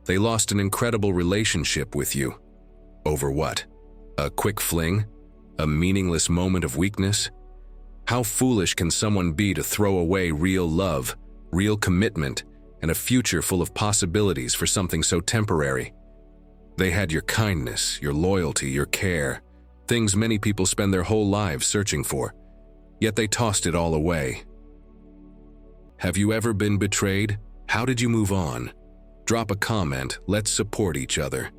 They lost an incredible relationship with you. Over what? A quick fling? A meaningless moment of weakness? How foolish can someone be to throw away real love, real commitment, and a future full of possibilities for something so temporary? They had your kindness, your loyalty, your care, things many people spend their whole lives searching for, yet they tossed it all away. Have you ever been betrayed? How did you move on? Drop a comment, let's support each other.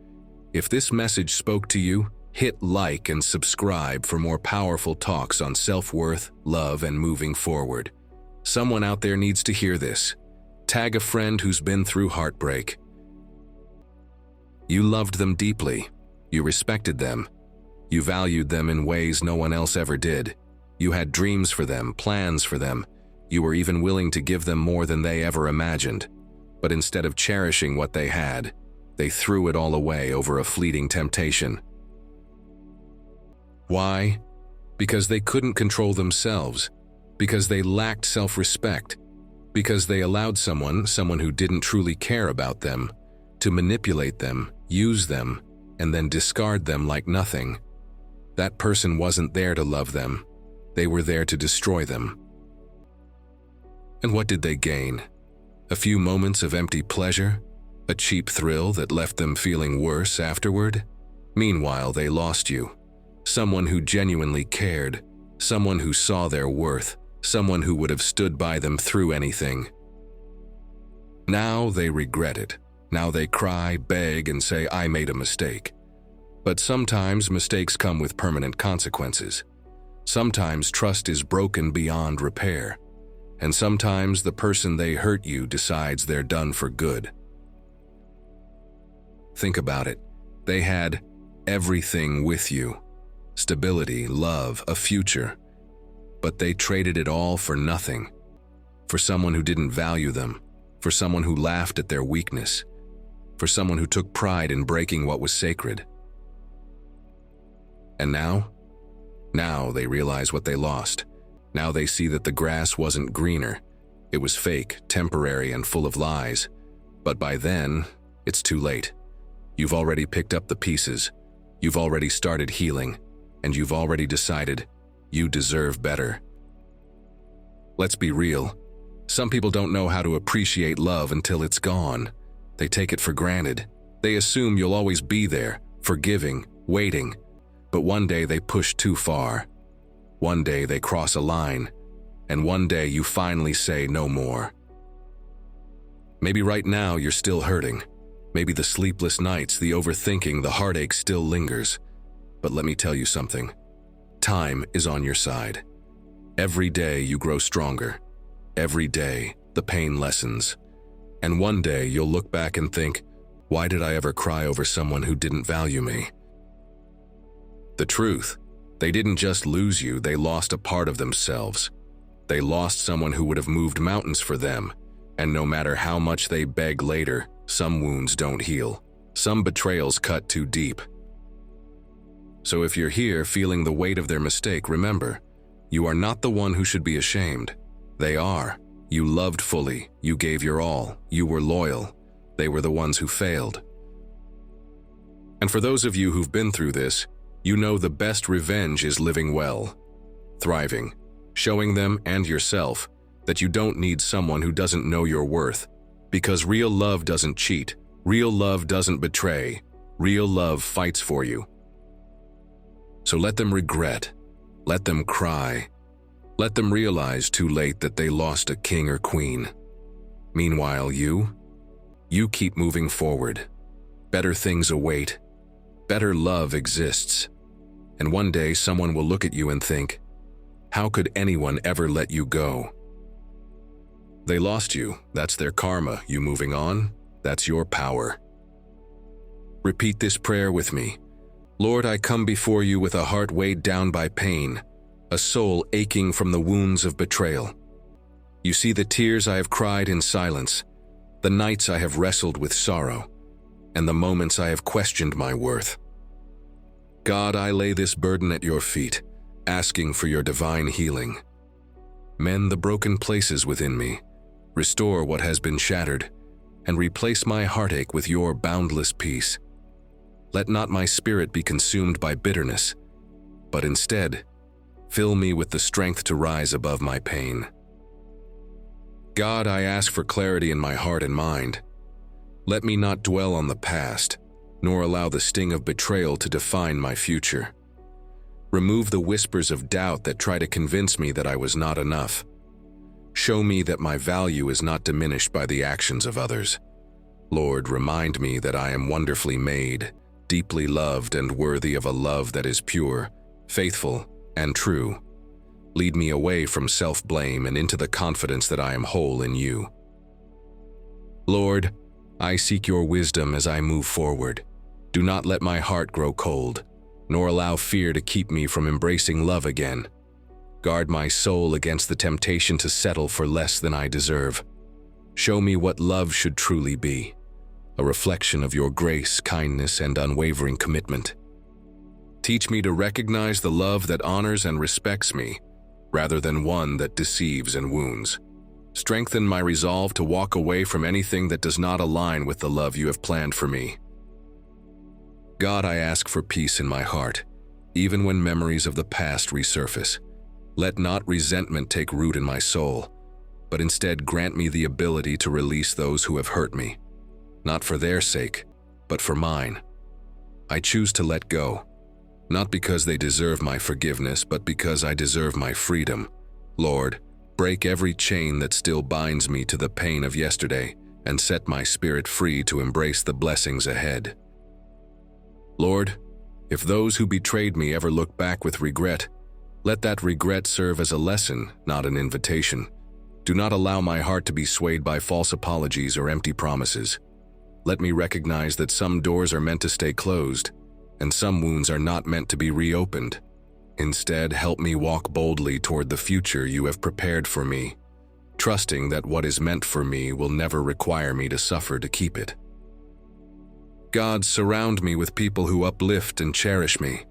If this message spoke to you, hit like and subscribe for more powerful talks on self-worth, love, and moving forward. Someone out there needs to hear this. Tag a friend who's been through heartbreak. You loved them deeply. You respected them. You valued them in ways no one else ever did. You had dreams for them, plans for them. You were even willing to give them more than they ever imagined. But instead of cherishing what they had, they threw it all away over a fleeting temptation. Why? Because they couldn't control themselves. Because they lacked self-respect. Because they allowed someone who didn't truly care about them, to manipulate them, use them, and then discard them like nothing. That person wasn't there to love them. They were there to destroy them. And what did they gain? A few moments of empty pleasure? A cheap thrill that left them feeling worse afterward? Meanwhile, they lost you. Someone who genuinely cared. Someone who saw their worth. Someone who would have stood by them through anything. Now they regret it. Now they cry, beg, and say, I made a mistake. But sometimes mistakes come with permanent consequences. Sometimes trust is broken beyond repair. And sometimes the person they hurt you decides they're done for good. Think about it. They had everything with you. Stability, love, a future. But they traded it all for nothing. For someone who didn't value them. For someone who laughed at their weakness. For someone who took pride in breaking what was sacred. And now? Now they realize what they lost. Now they see that the grass wasn't greener. It was fake, temporary, and full of lies. But by then, it's too late. You've already picked up the pieces. You've already started healing. And you've already decided you deserve better. Let's be real. Some people don't know how to appreciate love until it's gone. They take it for granted. They assume you'll always be there, forgiving, waiting. But one day they push too far. One day they cross a line. And one day you finally say no more. Maybe right now you're still hurting. Maybe the sleepless nights, the overthinking, the heartache still lingers. But let me tell you something. Time is on your side. Every day you grow stronger. Every day the pain lessens. And one day you'll look back and think, why did I ever cry over someone who didn't value me? The truth, they didn't just lose you, they lost a part of themselves. They lost someone who would have moved mountains for them. And no matter how much they beg later, some wounds don't heal. Some betrayals cut too deep. So if you're here feeling the weight of their mistake, remember, you are not the one who should be ashamed. They are. You loved fully. You gave your all. You were loyal. They were the ones who failed. And for those of you who've been through this, you know the best revenge is living well, thriving, showing them and yourself that you don't need someone who doesn't know your worth, because real love doesn't cheat, real love doesn't betray, real love fights for you. So let them regret, let them cry, let them realize too late that they lost a king or queen. Meanwhile, you keep moving forward. Better things await. Better love exists. And one day someone will look at you and think, how could anyone ever let you go? They lost you, that's their karma. You moving on, that's your power. Repeat this prayer with me. Lord, I come before you with a heart weighed down by pain, a soul aching from the wounds of betrayal. You see the tears I have cried in silence, the nights I have wrestled with sorrow, and the moments I have questioned my worth. God, I lay this burden at your feet, asking for your divine healing. Mend the broken places within me, restore what has been shattered, and replace my heartache with your boundless peace. Let not my spirit be consumed by bitterness, but instead, fill me with the strength to rise above my pain. God, I ask for clarity in my heart and mind. Let me not dwell on the past, nor allow the sting of betrayal to define my future. Remove the whispers of doubt that try to convince me that I was not enough. Show me that my value is not diminished by the actions of others. Lord, remind me that I am wonderfully made, deeply loved, and worthy of a love that is pure, faithful, and true. Lead me away from self-blame and into the confidence that I am whole in you. Lord, I seek your wisdom as I move forward. Do not let my heart grow cold, nor allow fear to keep me from embracing love again. Guard my soul against the temptation to settle for less than I deserve. Show me what love should truly be, a reflection of your grace, kindness, and unwavering commitment. Teach me to recognize the love that honors and respects me, rather than one that deceives and wounds. Strengthen my resolve to walk away from anything that does not align with the love you have planned for me. God, I ask for peace in my heart, even when memories of the past resurface. Let not resentment take root in my soul, but instead grant me the ability to release those who have hurt me, not for their sake, but for mine. I choose to let go, not because they deserve my forgiveness, but because I deserve my freedom. Lord, break every chain that still binds me to the pain of yesterday and set my spirit free to embrace the blessings ahead. Lord, if those who betrayed me ever look back with regret, let that regret serve as a lesson, not an invitation. Do not allow my heart to be swayed by false apologies or empty promises. Let me recognize that some doors are meant to stay closed, and some wounds are not meant to be reopened. Instead, help me walk boldly toward the future you have prepared for me, trusting that what is meant for me will never require me to suffer to keep it. God, surround me with people who uplift and cherish me.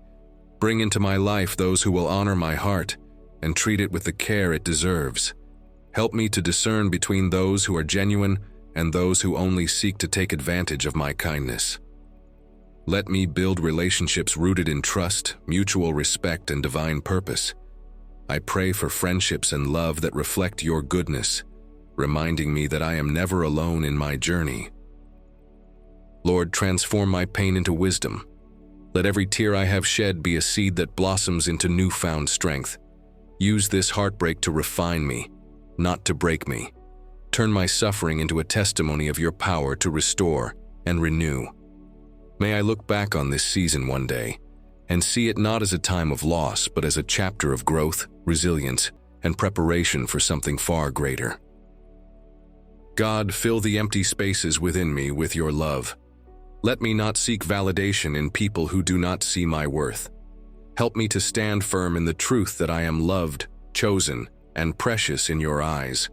Bring into my life those who will honor my heart and treat it with the care it deserves. Help me to discern between those who are genuine and those who only seek to take advantage of my kindness. Let me build relationships rooted in trust, mutual respect, and divine purpose. I pray for friendships and love that reflect your goodness, reminding me that I am never alone in my journey. Lord, transform my pain into wisdom. Let every tear I have shed be a seed that blossoms into newfound strength. Use this heartbreak to refine me, not to break me. Turn my suffering into a testimony of your power to restore and renew. May I look back on this season one day and see it not as a time of loss, but as a chapter of growth, resilience, and preparation for something far greater. God, fill the empty spaces within me with your love. Let me not seek validation in people who do not see my worth. Help me to stand firm in the truth that I am loved, chosen, and precious in your eyes.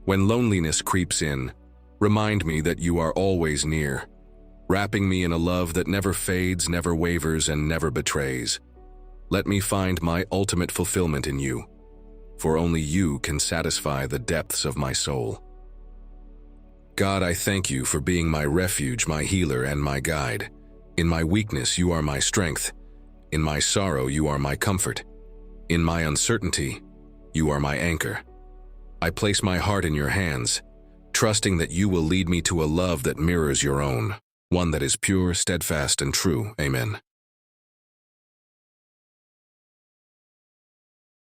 When loneliness creeps in, remind me that you are always near, wrapping me in a love that never fades, never wavers, and never betrays. Let me find my ultimate fulfillment in you, for only you can satisfy the depths of my soul. God, I thank you for being my refuge, my healer, and my guide. In my weakness, you are my strength. In my sorrow, you are my comfort. In my uncertainty, you are my anchor. I place my heart in your hands, trusting that you will lead me to a love that mirrors your own, one that is pure, steadfast, and true. Amen.